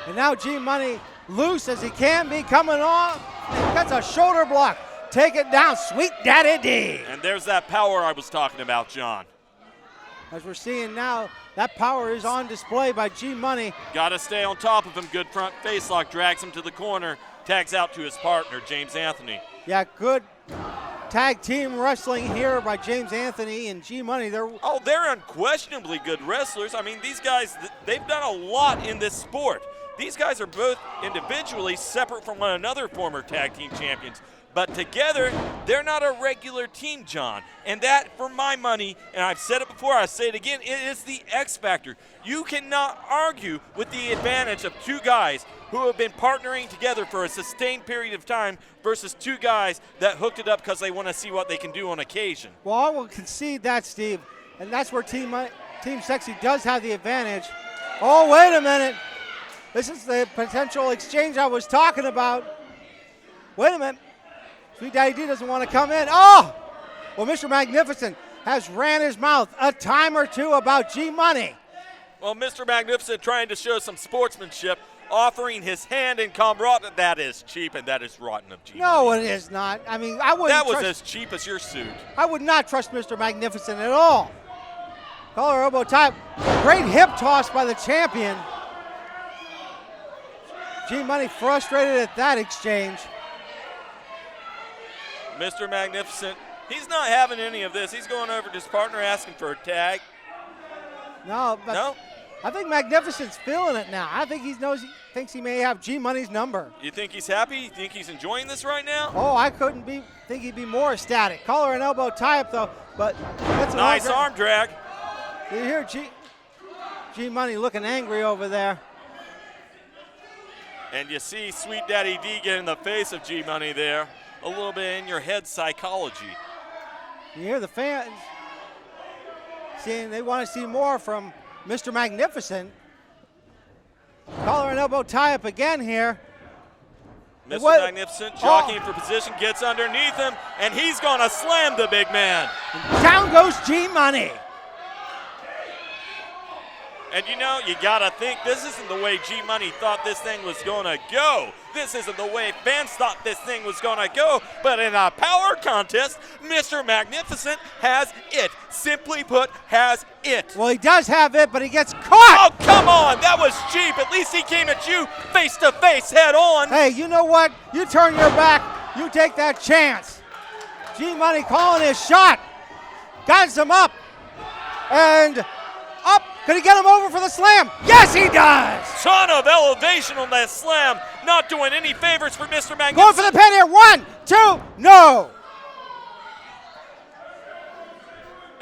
And now G-Money, loose as he can be, coming on. And gets a shoulder block. Take it down, Sweet Daddy D. And there's that power I was talking about, John. As we're seeing now, that power is on display by G-Money. Got to stay on top of him. Good front face lock, drags him to the corner, tags out to his partner, James Anthony. Yeah, good tag team wrestling here by James Anthony and G-Money. They're unquestionably good wrestlers. I mean, these guys, they've done a lot in this sport. These guys are both individually separate from one another, former tag team champions. But together, they're not a regular team, John. And that, for my money, and I've said it before, I say it again, it is the X factor. You cannot argue with the advantage of two guys who have been partnering together for a sustained period of time versus two guys that hooked it up because they want to see what they can do on occasion. Well, I will concede that, Steve. And that's where Team Sexxy does have the advantage. Oh, wait a minute. This is the potential exchange I was talking about. Wait a minute. Sweet Daddy D doesn't want to come in. Oh! Well, Mr. Magnificent has ran his mouth a time or two about G-Money. Well, Mr. Magnificent trying to show some sportsmanship, offering his hand in camaraderie. That is cheap and that is rotten of G-Money. No, it is not. I mean, I wouldn't That was as cheap as your suit. I would not trust Mr. Magnificent at all. Collar elbow tie. Great hip toss by the champion. G-Money frustrated at that exchange. Mr. Magnificent, he's not having any of this. He's going over to his partner asking for a tag. No, but No? I think Magnificent's feeling it now. I think he thinks he may have G-Money's number. You think he's happy? You think he's enjoying this right now? Oh, I think he'd be more ecstatic. Collar and elbow tie up though, but that's a Nice arm drag. You hear G-Money looking angry over there. And you see Sweet Daddy D get in the face of G-Money there. A little bit in your head psychology. You hear the fans saying they want to see more from Mr. Magnificent. Collar and elbow tie up again here. Mr. Magnificent jockeying for position, gets underneath him, and he's going to slam the big man. Down goes G-Money. And you know, you got to think this isn't the way G-Money thought this thing was going to go. This isn't the way fans thought this thing was going to go. But in a power contest, Mr. Magnificent has it. Simply put, has it. Well, he does have it, but he gets caught. Oh, come on. That was cheap. At least he came at you face to face, head on. Hey, you know what? You turn your back. You take that chance. G-Money calling his shot. Got him up. And up. Could he get him over for the slam? Yes, he does. Ton of elevation on that slam. Not doing any favors for Mr. Magnificent. Going for the pin here. 1, 2, no.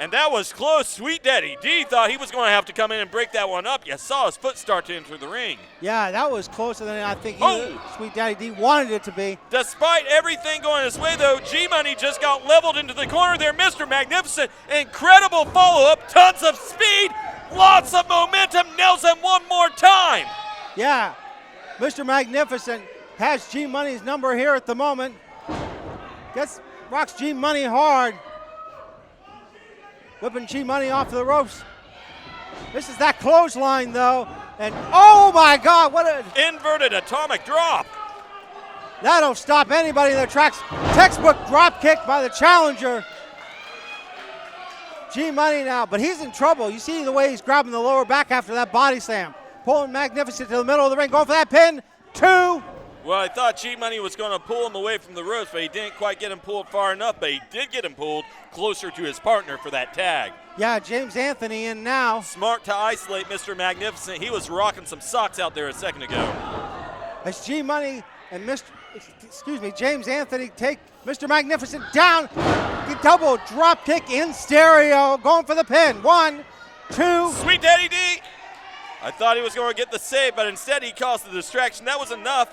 And that was close. Sweet Daddy D thought he was going to have to come in and break that one up. You saw his foot start to enter the ring. Yeah, that was closer than I think Oh. Sweet Daddy D wanted it to be. Despite everything going his way, though, G-Money just got leveled into the corner there. Mr. Magnificent, incredible follow-up, tons of speed, lots of momentum, nails him one more time. Yeah, Mr. Magnificent has G-Money's number here at the moment. Rocks G-Money hard. Whipping G-Money off the ropes. This is that clothesline, though. And oh my God, what a, Inverted atomic drop. that'll stop anybody in their tracks. Textbook drop kick by the challenger. G-Moniy now, but he's in trouble. You see the way he's grabbing the lower back after that body slam. Pulling Magnificent to the middle of the ring, going for that pin. 2. Well, I thought G-Moniy was going to pull him away from the ropes, but he didn't quite get him pulled far enough, but he did get him pulled closer to his partner for that tag. Yeah, James Anthony in now. Smart to isolate Mr. Magnificent. He was rocking some socks out there a second ago. As G-Moniy and James Anthony take Mr. Magnificent down. Double drop kick in stereo, going for the pin. 1, 2. Sweet Daddy D. I thought he was going to get the save, but instead he caused the distraction. That was enough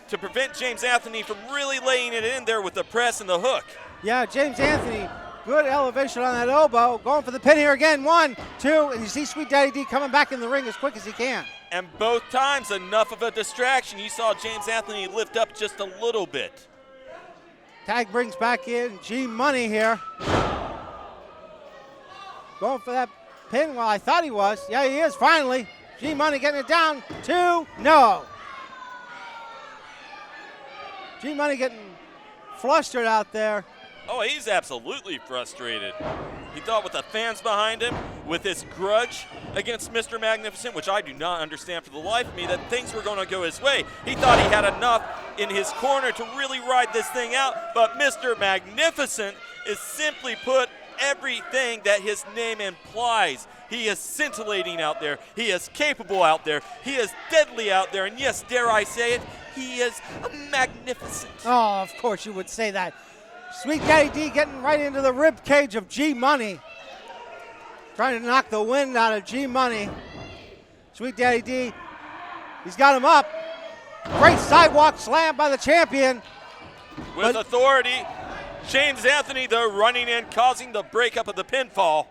to prevent James Anthony from really laying it in there with the press and the hook. Yeah, James Anthony, good elevation on that elbow. Going for the pin here again. 1, 2, and you see Sweet Daddy D coming back in the ring as quick as he can. And both times, enough of a distraction. You saw James Anthony lift up just a little bit. Tag brings back in G-Moniy here. Going for that pin. Well, I thought he was. Yeah, he is finally. G-Moniy getting it down. 2, no. G-Moniy getting flustered out there. Oh, he's absolutely frustrated. He thought with the fans behind him, with his grudge against Mr. Magnificent, which I do not understand for the life of me, that things were going to go his way. He thought he had enough in his corner to really ride this thing out, but Mr. Magnificent is simply put everything that his name implies. He is scintillating out there. He is capable out there. He is deadly out there. And yes, dare I say it, he is magnificent. Oh, of course you would say that. Sweet Daddy D getting right into the rib cage of G-Moniy. Trying to knock the wind out of G-Moniy. Sweet Daddy D, he's got him up. Great sidewalk slam by the champion. With authority, James Anthony, though, running in, causing the breakup of the pinfall.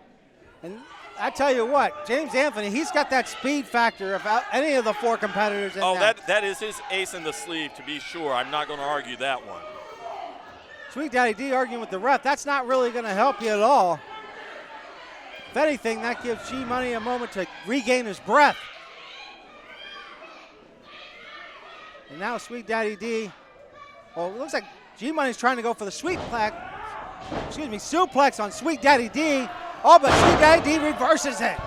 And I tell you what, James Anthony, he's got that speed factor of any of the 4 competitors in that is his ace in the sleeve, to be sure. I'm not going to argue that one. Sweet Daddy D arguing with the ref. That's not really going to help you at all. If anything, that gives G-Moniy a moment to regain his breath. And now Sweet Daddy D. Well, it looks like G-Money's trying to go for the suplex on Sweet Daddy D. Oh, but Sweet Daddy D reverses it.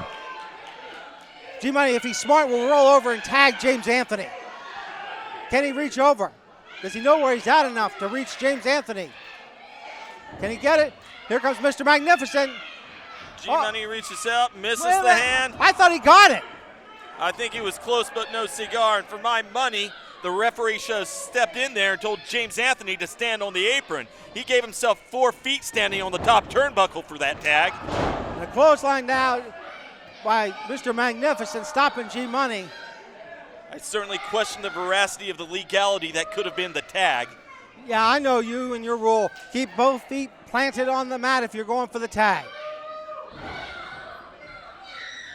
G-Moniy, if he's smart, will roll over and tag James Anthony. Can he reach over? Does he know where he's at enough to reach James Anthony? Can he get it? Here comes Mr. Magnificent. G-Moniy reaches out, misses the hand. I thought he got it. I think he was close, but no cigar. And for my money, the referee should have stepped in there and told James Anthony to stand on the apron. He gave himself 4 feet standing on the top turnbuckle for that tag. And a clothesline now by Mr. Magnificent, stopping G-Moniy. I certainly question the veracity of the legality that could have been the tag. Yeah, I know you and your rule. Keep both feet planted on the mat if you're going for the tag.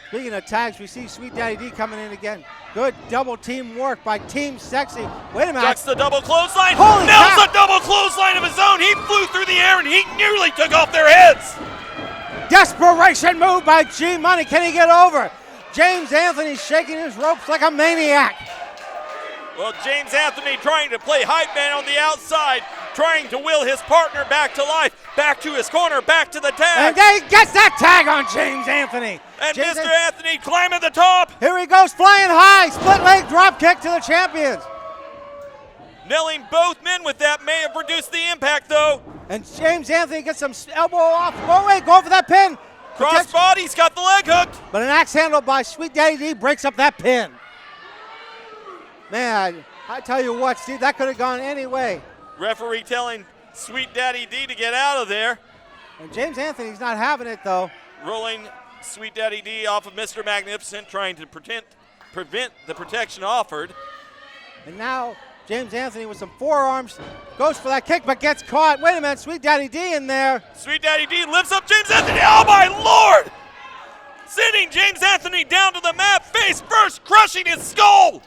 Speaking of tags, we see Sweet Daddy D coming in again. Good double team work by Team Sexxy. Wait a minute. Ducks the double clothesline. Holy Nails cow. a double clothesline of his own. He flew through the air and he nearly took off their heads. Desperation move by G-Moniy. Can he get over? James Anthony shaking his ropes like a maniac. Well, James Anthony trying to play hype man on the outside, trying to will his partner back to life, back to his corner, back to the tag. And he gets that tag on James Anthony. And Mr. Anthony climbing the top. Here he goes, flying high. Split leg drop kick to the champions. Nailing both men with that may have reduced the impact, though. And James Anthony gets some elbow off. Oh, wait, going for that pin. Crossbody's got the leg hooked. But an axe handle by Sweet Daddy D breaks up that pin. Man, I tell you what, Steve, that could have gone any way. Referee telling Sweet Daddy D to get out of there. And James Anthony's not having it, though. Rolling Sweet Daddy D off of Mr. Magnificent, trying to prevent the protection offered. And now James Anthony with some forearms goes for that kick, but gets caught. Wait a minute, Sweet Daddy D in there. Sweet Daddy D lifts up James Anthony. Oh, my Lord! Sending James Anthony down to the mat, face first, crushing his skull.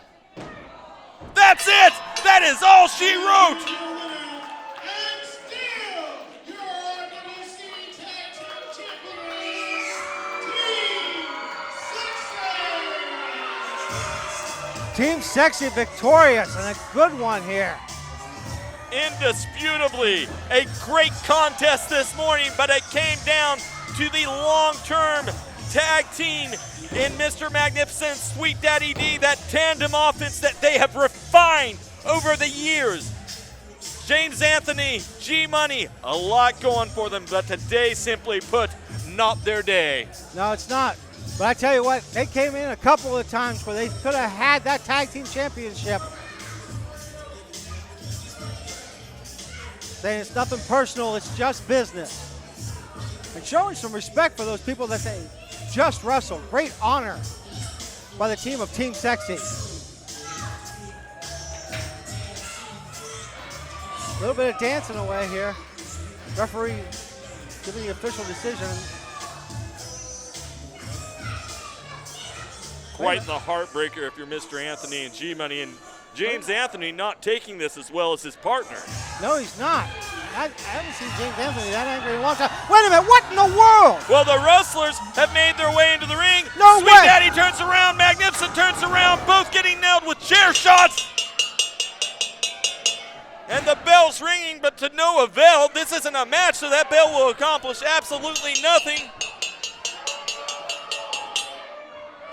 That's it. That is all she wrote. And still, your RWC Tag Team Champions, Team Sexxxy. Team Sexxxy victorious, and a good one here. Indisputably a great contest this morning, but it came down to the long-term tag team in Mr. Magnificent, Sweet Daddy D, that tandem offense that they have refined over the years. James Anthony, G-Moniy, a lot going for them, but today, simply put, not their day. No, it's not. But I tell you what, they came in a couple of times where they could have had that tag team championship. Saying it's nothing personal, it's just business. And showing some respect for those people that they just wrestled. Great honor by the team of Team Sexxxy. A little bit of dancing away here. Referee giving the official decision. Quite the heartbreaker if you're Mr. Anthony and G-Moniy, and James Anthony not taking this as well as his partner. No, he's not. I haven't seen James Anthony that angry in a long time. Wait a minute, what in the world? Well, the wrestlers have made their way into the ring. No Sweet way. Daddy turns around, Magnificent turns around, both getting nailed with chair shots. And the bell's ringing, but to no avail. This isn't a match, so that bell will accomplish absolutely nothing.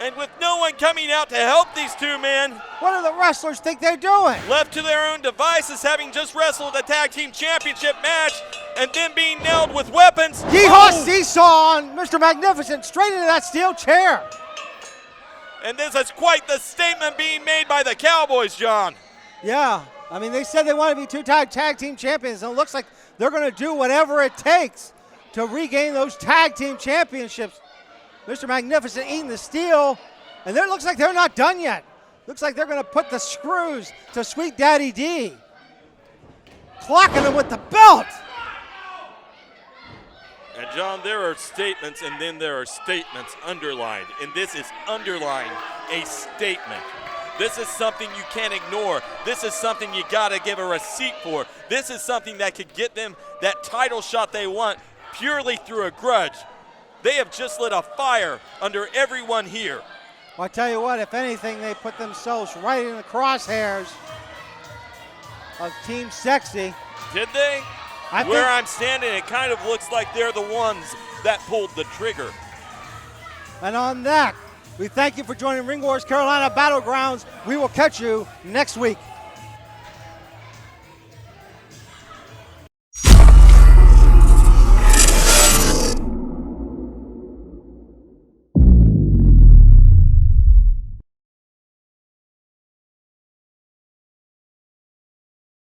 And with no one coming out to help these two men, What do the wrestlers think they're doing? left to their own devices, having just wrestled a tag team championship match and then being nailed with weapons. Yeehaw seesaw on Mr. Magnificent straight into that steel chair. And this is quite the statement being made by the Cowboys, John. Yeah, I mean, they said they want to be two-time tag team champions, and it looks like they're going to do whatever it takes to regain those tag team championships. Mr. Magnificent eating the steel, and it looks like they're not done yet. Looks like they're going to put the screws to Sweet Daddy D. Clocking him with the belt. And John, there are statements and then there are statements underlined, and this is underlined a statement. This is something you can't ignore. This is something you gotta give a receipt for. This is something that could get them that title shot they want purely through a grudge. They have just lit a fire under everyone here. Well, I tell you what, if anything, they put themselves right in the crosshairs of Team Sexxxy. Did they? I Where think- I'm standing, it kind of looks like they're the ones that pulled the trigger. And on that, we thank you for joining Ring Wars Carolina Battlegrounds. We will catch you next week.